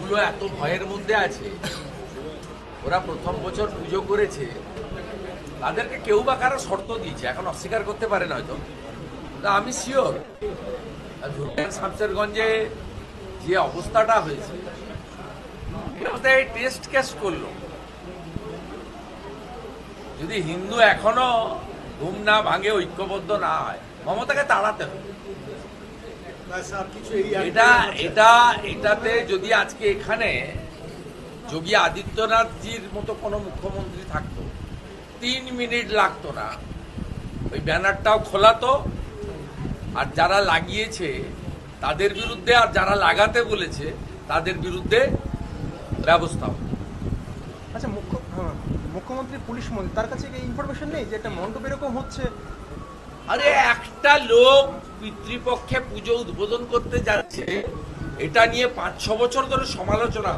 হিন্দুগুলো এত ভয়ের মধ্যে আছে, ওরা প্রথম বছর পুজো করেছে, তাদেরকে কেউ বা কারো শর্ত দিয়েছে, এখন অস্বীকার করতে পারে না হয়তো। তা আমি শিওর শামশেরগঞ্জে যে অবস্থাটা হয়েছে, টেস্ট কেস করলো, যদি হিন্দু এখনো ঘুম না ভাঙে, ঐক্যবদ্ধ না হয়, মমতাকে তাড়াতে হবে। এটাতে যদি আজকে এখানে যোগী আদিত্যনাথজির মতো কোনো মুখ্যমন্ত্রী থাকতো, 3 মিনিট লাগতো না, ওই ব্যানারটাও খোলাতো, আর যারা লাগিয়েছে তাদের বিরুদ্ধে, আর যারা লাগাতে বলেছে তাদের বিরুদ্ধে ব্যবস্থা হবে। আচ্ছা, মুখ্যমন্ত্রী পুলিশ মন্ত্রী, তার কাছে এই ইনফরমেশন নেই যে একটা মণ্ডপ এরকম হচ্ছে? আরে একটা লোক পিতৃপক্ষে পুজো উদ্বোধন করতে যাচ্ছে, এটা নিয়ে 5-6 বছর ধরে সমালোচনা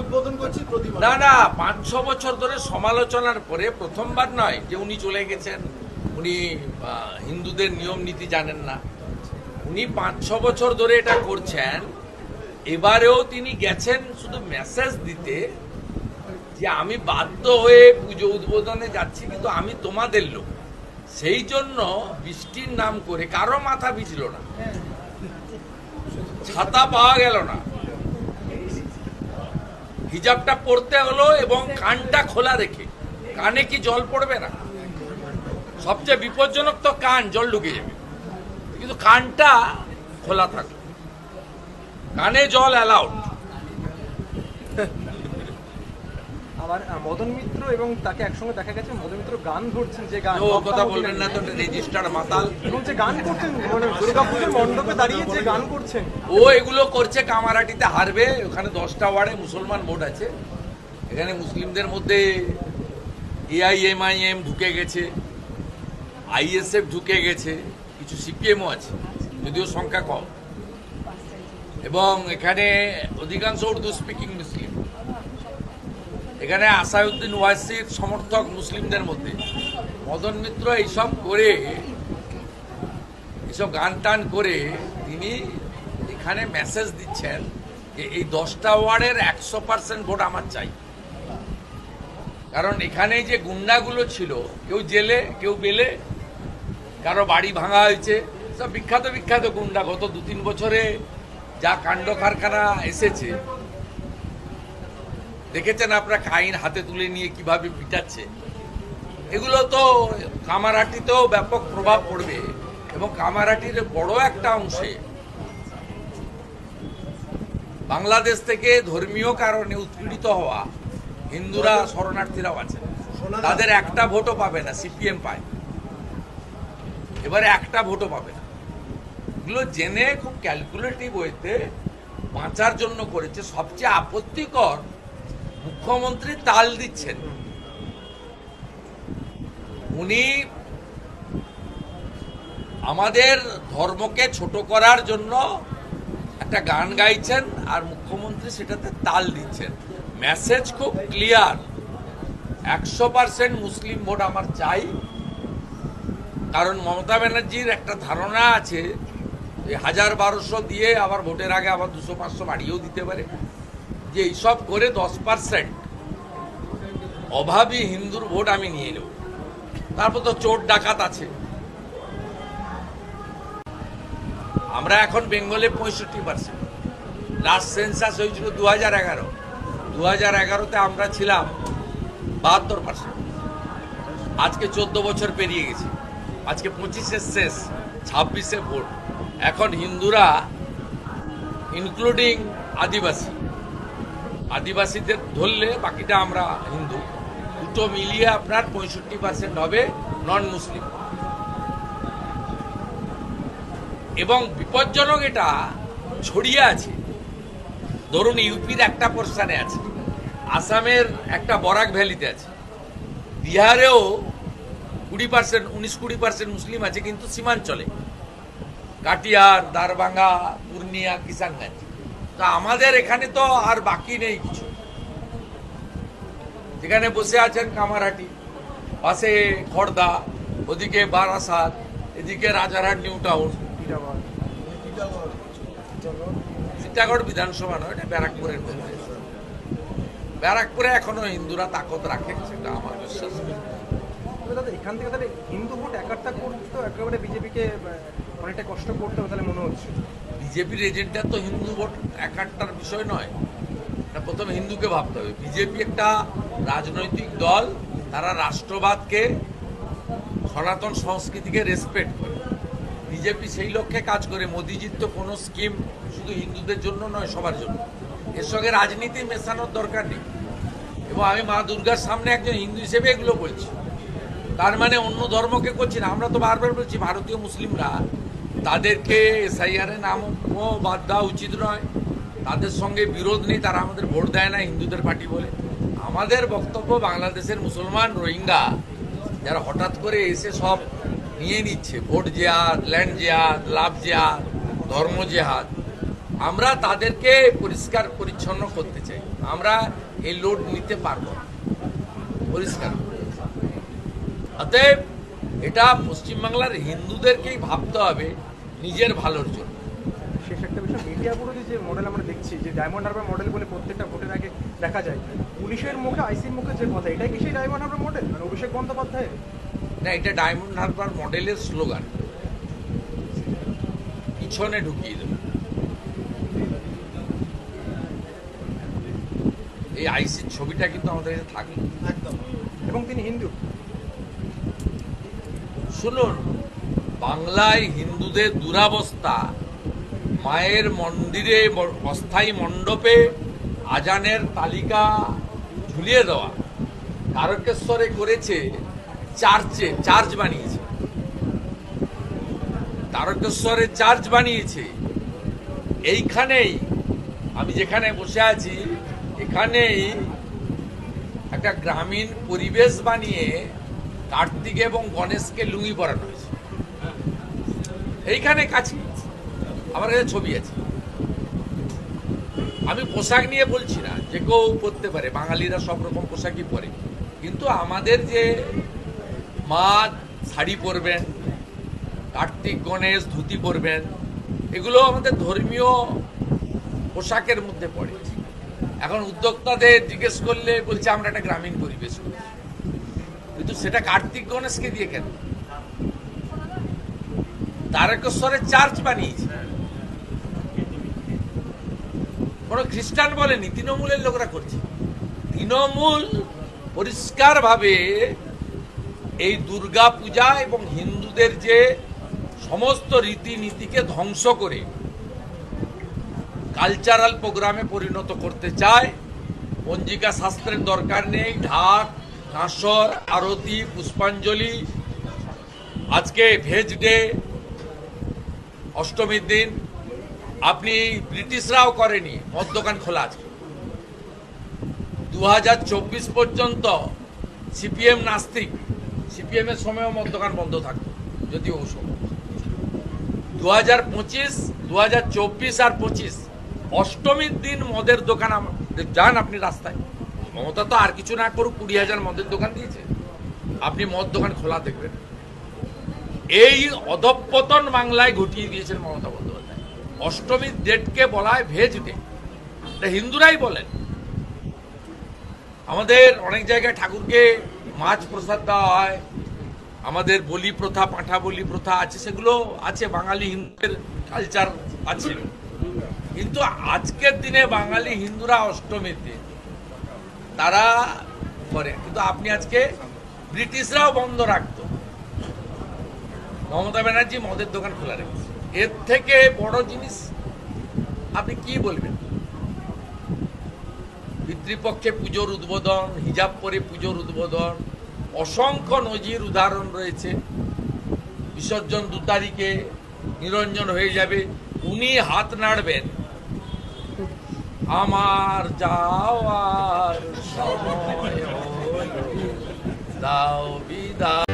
উদ্বোধন করছি না 5-6 বছর ধরে সমালোচনার পরে প্রথমবার নয় যে উনি চলে গেছেন, উনি হিন্দুদের নিয়ম নীতি জানেন না, উনি 5-6 বছর ধরে এটা করছেন। এবারেও তিনি গেছেন শুধু মেসেজ দিতে যে আমি বাধ্য হয়ে পুজো উদ্বোধনে যাচ্ছি, কিন্তু আমি তোমাদের লোক। সেই জন্য বৃষ্টির নাম করে কারো মাথা ভিজল না, ছাতা পাওয়া গেল না, হিজাবটা পরতে হলো এবং কানটা খোলা রেখে। কানে কি জল পড়বে না? সবচেয়ে বিপজ্জনক তো কান, জল ঢুকে যাবে, কিন্তু কানটা খোলা থাকবে, কানে জল অ্যালাউড। আবার মদন মিত্র এবং তাকে একসঙ্গে দেখা গেছে, মদন মিত্র গান ধরছেন, যে গান, ও কথা বলবেন না তো, রেজিস্টার্ড মাতাল। এবং যে গান করছেন, মানে দুর্গাপুজোর মণ্ডপে দাঁড়িয়ে যে গান করছেন, ও এগুলো করছে কামারাটিতে হারবে। ওখানে 10টা ওয়ার্ডে মুসলমান ভোট আছে, এখানে মুসলিমদের মধ্যে AIMIM ঢুকে গেছে, ISF ঢুকে গেছে, কিছু CPMও আছে, যদিও সংখ্যা কম, এবং এখানে অধিকাংশ উর্দু স্পিকিং মুসলিম। এখানে আসাদুদ্দিন ওয়াইসির সমর্থক মুসলিমদের মধ্যে। মদন মিত্র এইসব করে, এইসব গান টান করে তিনি এখানে মেসেজ দিচ্ছেন যে এই 10টা ওয়ার্ডের 100% ভোট আমার চাই। কারণ এখানে যে গুন্ডাগুলো ছিল, কেউ জেলে, কেউ বেলে, কারো বাড়ি ভাঙা হয়েছে, সব বিখ্যাত বিখ্যাত গুন্ডা। গত 2-3 বছরে যা কাণ্ড কারখানা এসেছে দেখেছেন আপনারা, আইন হাতে তুলে নিয়ে কিভাবে পিটাচ্ছে। এগুলো তো কামারহাটিতেও ব্যাপক প্রভাব পড়বে, এবং কামারহাটির বড় একটা অংশে বাংলাদেশ থেকে ধর্মীয় কারণে উৎপীড়িত হওয়া হিন্দুরা, শরণার্থীরাও আছে, তাদের একটা ভোটও পাবে না। CPM পায়, এবারে একটা ভোটও পাবে না। এগুলো জেনে খুব ক্যালকুলেটিভ ওয়েতে বাঁচার জন্য করেছে। সবচেয়ে আপত্তিকর, মুখ্যমন্ত্রী তাল দিচ্ছেন, উনি আমাদের ধর্মকে ছোট করার জন্য একটা গান গাইছেন, আর মুখ্যমন্ত্রী সেটাতে তাল দিচ্ছেন। মেসেজ খুব ক্লিয়ার, 100% মুসলিম ভোট আমার চাই। কারণ মমতা ব্যানার্জির একটা ধারণা আছে, 1000-1200 দিয়ে আবার ভোটের আগে আবার 200-500 বাড়িয়েও দিতে পারে, যে এইসব করে 10% অভাবী হিন্দুর ভোট আমি নিয়ে নেব। তারপর তো চোর ডাকাত আছে। আমরা এখন বেঙ্গলে 65%, লাস্ট সেন্সাস হয়েছিল 2011-তে আমরা ছিলাম 72%। আজকে 14 বছর পেরিয়ে গেছে, আজকে 25-এ শেষ, 26-এ ভোট। এখন হিন্দুরা ইনক্লুডিং আদিবাসীদের ধরলে বাকিটা আমরা হিন্দু, দুটো মিলিয়ে আপনার 65% হবে নন মুসলিম। এবং বিপজ্জনক, এটা ছড়িয়ে আছে। ধরুন ইউপির একটা পোর্শনে আছে, আসামের একটা বরাক ভ্যালিতে আছে, বিহারেও 19-20% মুসলিম আছে, কিন্তু সীমাঞ্চলে কাটিহার, দারভাঙ্গা, পূর্ণিয়া, কিষানগঞ্জ। তো আমাদের এখানে তো আর বাকি নেই কিছু। যেখানে বসে আছেন কামারহাটি, পাশে খড়দা, ওদিকে বারাসাত, এদিকে রাজারহাট নিউ টাউন, টিটাগড় বিধানসভা নয়, এটা ব্যারাকপুরের মধ্যে। ব্যারাকপুরে এখনো হিন্দুরা তাকত রাখে, সেটা আমার বিশ্বাস। তবে দাদা এখান থেকে তাহলে হিন্দু ভোট একাট্টা করতে একেবারে বিজেপিকে অনেকটা কষ্ট করতে হবে তাহলে মনে হচ্ছে। বিজেপির এজেন্ডা তো হিন্দু ভোট একাট্টার বিষয় নয়, এটা প্রথমে হিন্দুকে ভাবতে হবে। বিজেপি একটা রাজনৈতিক দল, তারা রাষ্ট্রবাদকে, সনাতন সংস্কৃতিকে রেসপেক্ট করে। বিজেপি সেই লক্ষ্যে কাজ করে। মোদিজির তো কোনো স্কিম শুধু হিন্দুদের জন্য নয়, সবার জন্য। এর সঙ্গে রাজনীতি মেশানোর দরকার নেই। এবং আমি মা দুর্গার সামনে একজন হিন্দু হিসেবে এগুলো বলছি, তার মানে অন্য ধর্মকে করছি না। আমরা তো বারবার বলছি ভারতীয় মুসলিমরা, তাদেরকে এসআইআর এর নামও বাদ দেওয়া উচিত নয়, তাদের সঙ্গে বিরোধ নেই, তারা আমাদের ভোট দেয় না হিন্দুদের পার্টি বলে। আমাদের বক্তব্য বাংলাদেশের মুসলমান রোহিঙ্গা যারা হঠাৎ করে এসে সব নিয়ে নিচ্ছে, ভোট জেহাদ, ল্যান্ড জেহাদ, লাভ জেহাদ, ধর্ম জেহাদ, আমরা তাদেরকে পরিষ্কার পরিচ্ছন্ন করতে চাই। আমরা এই লোড নিতে পারবো না, পরিষ্কার। অতএব এটা পশ্চিমবাংলার হিন্দুদেরকেই ভাবতে হবে নিজের ভালোর জন্য। শেষ একটা বিষয়, মিডিয়া বিরোধী যে মডেল আমরা দেখছি, যে ডায়মন্ড হারবার মডেল বলে প্রত্যেকটা ভোটের আগে দেখা যায়, পুলিশের মুখে আইসির মুখে যে কথা, এটাই কি সেই ডায়মন্ড হারবার মডেল মানে অভিষেক বন্দ্যোপাধ্যায়ের? না, এটা ডায়মন্ড হারবার মডেলের স্লোগান, পিছনে ঢুকিয়ে দেবে। এই আইসির ছবিটা কিন্তু আমাদের কাছে থাকলো। একদম। এবং তিনি হিন্দু। শুনুন, বাংলায় হিন্দুদের দুরাবস্থা, মায়ের মন্দিরে অস্থায়ী মণ্ডপে আজানের তালিকা ঝুলিয়ে দেওয়া, তারকেশ্বরে করেছে চার্চ বানিয়েছে, তারকেশ্বরে চার্চ বানিয়েছে। এইখানেই আমি যেখানে বসে আছি, এখানেই একটা গ্রামীণ পরিবেশ বানিয়ে কার্তিক এবং গণেশকে লুঙ্গি পরানো হয়েছে। এইখানে কাছে আমার কাছে ছবি আছে। আমি পোশাক নিয়ে বলছি না, যে কেউ পরতে পারে, বাঙালিরা সব রকম পোশাকই পরে, কিন্তু আমাদের যে মা শাড়ি পরবেন, কার্তিক গণেশ ধুতি পরবেন, এগুলো আমাদের ধর্মীয় পোশাকের মধ্যে পড়ে। এখন উদ্যোক্তাদের জিজ্ঞেস করলে বলছে আমরা একটা গ্রামীণ পরিবেশ করি, কিন্তু সেটা কার্তিক গণেশকে দিয়ে কেন? তারকেশ্বরে চার্চ বানিয়েছে, কোন খ্রিস্টান বলেনি, তৃণমূলের লোকরা করছে। তৃণমূল পরিষ্কারভাবে এই দুর্গা পূজা এবং হিন্দুদের যে সমস্ত রীতিনীতিকে ধ্বংস করে কালচারাল প্রোগ্রামে পরিণত করতে চায়। পঞ্জিকা শাস্ত্রের দরকার নেই, ঢাক, কাঁসর, আরতি, পুষ্পাঞ্জলি, আজকে ভেজ ডে, অষ্টমীর দিন। আপনি ব্রিটিশরাও করেনি, মদ দোকান খোলা আছে। 2024 পর্যন্ত সিপিএম নাস্তিক, সিপিএম এর সময়ও মদ দোকান বন্ধ থাকতো, যদিও ও সময় 2025, 2024 আর 25 অষ্টমীর দিন মদের দোকান যান আপনি রাস্তায়। মমতা তো আর কিছু না করুক, 20,000 মদের দোকান দিয়েছে, আপনি মদ দোকান খোলা দেখবেন। এই অধঃপতন বাংলায় ঘটিয়ে দিয়েছেন মমতা বন্দ্যোপাধ্যায়। অষ্টমীর ডেটকে বলা হয় ভেজ ডে, এটা হিন্দুরাই বলেন। আমাদের অনেক জায়গায় ঠাকুরকে মাছ প্রসাদ দেওয়া হয়, আমাদের বলি প্রথা, পাঁঠা বলি প্রথা আছে, সেগুলো আছে, বাঙালি হিন্দুদের কালচার আছে। কিন্তু আজকের দিনে বাঙালি হিন্দুরা অষ্টমীর দিন তারা করে, কিন্তু আপনি আজকে ব্রিটিশরাও বন্ধ রাখতো, মমতা ব্যানার্জি মদের দোকান খোলা রেখেছে। এর থেকে বড় জিনিস আপনি কি বলবেন? পিতৃপক্ষে পুজোর উদ্বোধন, হিজাব পরে পুজোর উদ্বোধন, অসংখ্য নজির উদাহরণ রয়েছে। বিসর্জন 2 তারিখে, নিরঞ্জন হয়ে যাবে, উনি হাত নাড়বেন, আমার যাওয়ার সময় হলো, দাও বিদায়।